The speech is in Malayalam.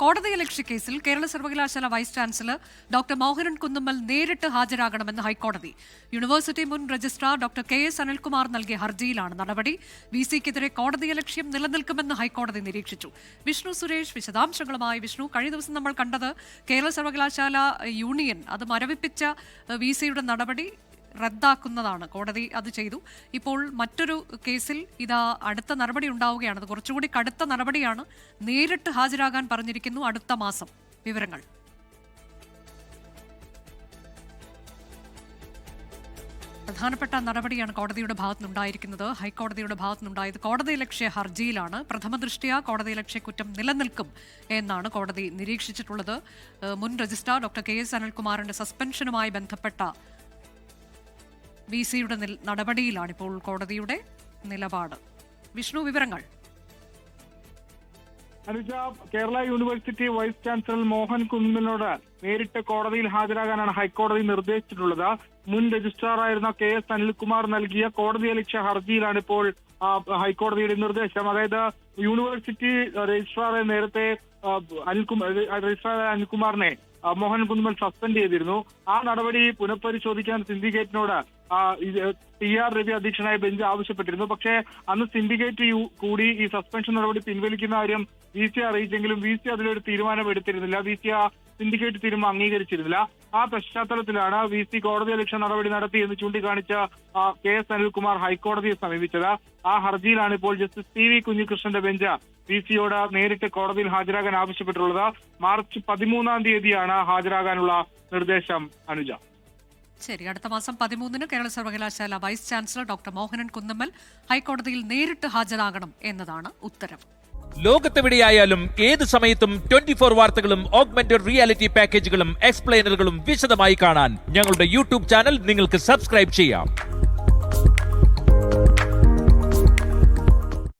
കോടതിയലക്ഷ്യ കേസിൽ കേരള സർവകലാശാല vice chancellor doctor Mohanan Kunnummal നേരിട്ട് ഹാജരാകണമെന്ന് ഹൈക്കോടതി. യൂണിവേഴ്സിറ്റി മുൻ രജിസ്ട്രാർ ഡോക്ടർ KS അനിൽകുമാർ നൽകിയ ഹർജിയിലാണ് നടപടി. VC-ക്കെതിരെ കോടതിയലക്ഷ്യം നിലനിൽക്കുമെന്ന് ഹൈക്കോടതി നിരീക്ഷിച്ചു. വിഷ്ണു സുരേഷ് വിശദാംശങ്ങളുമായി. വിഷ്ണു, കഴിഞ്ഞ ദിവസം നമ്മൾ കണ്ടത് കേരള സർവകലാശാല യൂണിയൻ അത് മരവിപ്പിച്ച VC-യുടെ നടപടി റദ്ദാക്കുന്നതാണ്. കോടതി അത് ചെയ്തു. ഇപ്പോൾ മറ്റൊരു കേസിൽ ഇതാ അടുത്ത നടപടി ഉണ്ടാവുകയാണ്. അത് കുറച്ചുകൂടി കടുത്ത നടപടിയാണ്. നേരിട്ട് ഹാജരാകാൻ പറഞ്ഞിരിക്കുന്നു അടുത്ത മാസം. വിവരങ്ങൾ. പ്രധാനപ്പെട്ട നടപടിയാണ് കോടതിയുടെ ഭാഗത്തുനിന്നുണ്ടായിരിക്കുന്നത്. ഹൈക്കോടതിയുടെ ഭാഗത്തുനിന്നുണ്ടായത് കോടതിയലക്ഷ്യ ഹർജിയിലാണ്. പ്രഥമ ദൃഷ്ട്യാ കോടതിയലക്ഷ്യ കുറ്റം നിലനിൽക്കും എന്നാണ് കോടതി നിരീക്ഷിച്ചിട്ടുള്ളത്. മുൻ രജിസ്ട്രാർ ഡോക്ടർ KS അനിൽകുമാറിന്റെ സസ്പെൻഷനുമായി ബന്ധപ്പെട്ട VC-യുടെ നടപടിയിലാണ് ഇപ്പോൾ കോടതിയുടെ നിലപാട്. വിഷ്ണു, വിവരങ്ങൾ. Anuja, Kerala university vice chancellor Mohan കുന്നുമ്മലിനോട് നേരിട്ട് കോടതിയിൽ ഹാജരാകാനാണ് ഹൈക്കോടതി നിർദ്ദേശിച്ചിട്ടുള്ളത്. മുൻ രജിസ്ട്രാറായിരുന്ന KS അനിൽകുമാർ നൽകിയ കോടതിയലക്ഷ്യ ഹർജിയിലാണ് ഇപ്പോൾ ഹൈക്കോടതിയുടെ നിർദ്ദേശം. അതായത് യൂണിവേഴ്സിറ്റി രജിസ്ട്രാറെ നേരത്തെ രജിസ്ട്രാർ അനിൽകുമാറിനെ മോഹൻ കുന്നുമ്മൽ സസ്പെൻഡ് ചെയ്തിരുന്നു. ആ നടപടി പുനഃപരിശോധിക്കാൻ സിൻഡിക്കേറ്റിനോട് TR രവി അധ്യക്ഷനായ ബെഞ്ച് ആവശ്യപ്പെട്ടിരുന്നു. പക്ഷേ അന്ന് സിൻഡിക്കേറ്റ് കൂടി ഈ സസ്പെൻഷൻ നടപടി പിൻവലിക്കുന്ന കാര്യം VC അറിയിച്ചെങ്കിലും VC അതിലൊരു തീരുമാനം എടുത്തിരുന്നില്ല. VC ആ സിൻഡിക്കേറ്റ് തീരുമാനം അംഗീകരിച്ചിരുന്നില്ല. ആ പശ്ചാത്തലത്തിലാണ് VC കോടതിയലക്ഷ്യ നടപടി നടത്തി എന്ന് ചൂണ്ടിക്കാണിച്ച KS അനിൽകുമാർ ഹൈക്കോടതിയെ സമീപിച്ചത്. ആ ഹർജിയിലാണ് ഇപ്പോൾ ജസ്റ്റിസ് TV കുഞ്ഞികൃഷ്ണന്റെ ബെഞ്ച് VC-യോട് നേരിട്ട് കോടതിയിൽ ഹാജരാകാൻ ആവശ്യപ്പെട്ടിട്ടുള്ളത്. മാർച്ച് 13 ഹാജരാകാനുള്ള നിർദ്ദേശം. അനുജ, ശരി, അടുത്ത മാസം 13 കേരള സർവകലാശാല vice chancellor doctor Mohanan Kunnummal ഹൈക്കോടതിയിൽ നേരിട്ട് ഹാജരാകണം എന്നതാണ് ഉത്തരവ്. ലോകത്തെവിടെയായാലും ഏത് സമയത്തും 24 വാർത്തകളും ഓഗ്മെന്റഡ് റിയാലിറ്റി പാക്കേജുകളും എക്സ്പ്ലെയിനറുകളും വിശദമായി കാണാൻ ഞങ്ങളുടെ YouTube ചാനൽ നിങ്ങൾക്ക് സബ്സ്ക്രൈബ് ചെയ്യാം.